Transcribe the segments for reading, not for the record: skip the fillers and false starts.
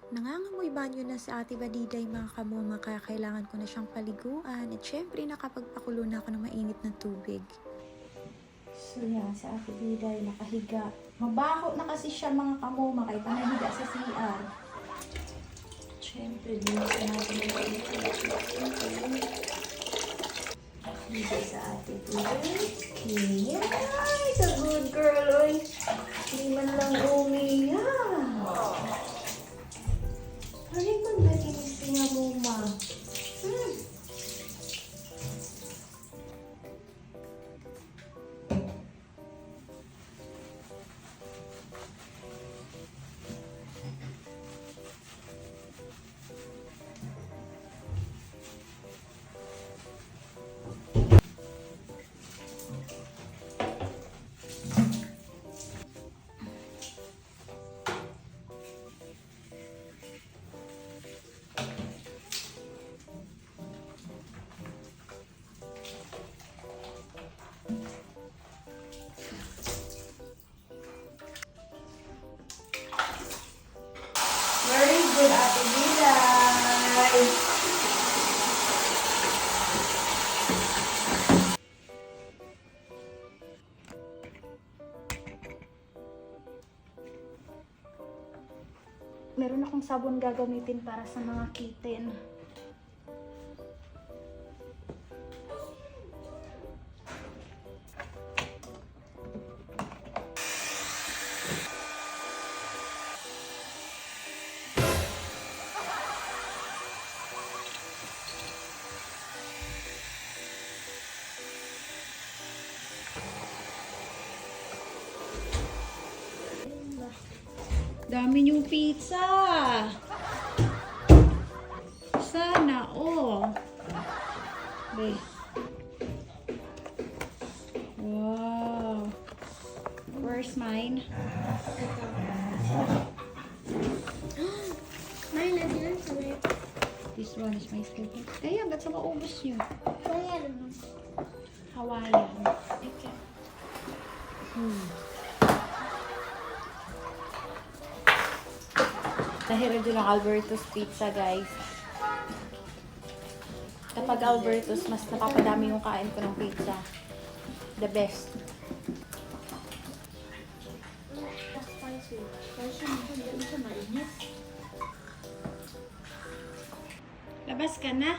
Nangangamoy banyo na si Ate Badiday mga kamoma kaya kailangan ko na siyang paliguan at syempre nakapagpakulo na ako ng mainit na tubig. So yan, si Ate Badiday nakahiga. Mabaho na kasi siya mga kamoma kahit nahiga sa CR. Syempre din sa natin na higa sa Ate Badiday. Ay, the good girl oy. Hindi man lang umiyak. Hari ko ba kinis nga mo, ma? Very good, Ate Bilay. Meron akong sabon gagamitin para sa mga kitten. Dami niyong pizza. Sana, oh. Okay. Wow. Where's mine? Mine nandiyan sa may... This one is my favorite. Kaya, ba't sa maubos niyo? Kaya naman. Hawaiian. Okay. Nahirap din ang Alberto's Pizza, guys. Kapag Alberto's, mas napapadami yung kain ko ng pizza. The best. Spicy. Spicy naman sa mainit. Labas ka na?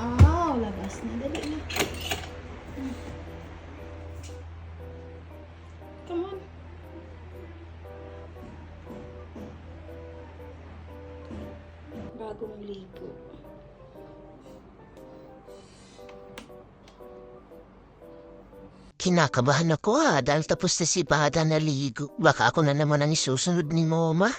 Oh, labas na. Dali na. Come on. Bagong ligo. Kinakabahan ako dahil tapos na si Bada na ligo. Baka ako na naman ang isusunod ni Mama.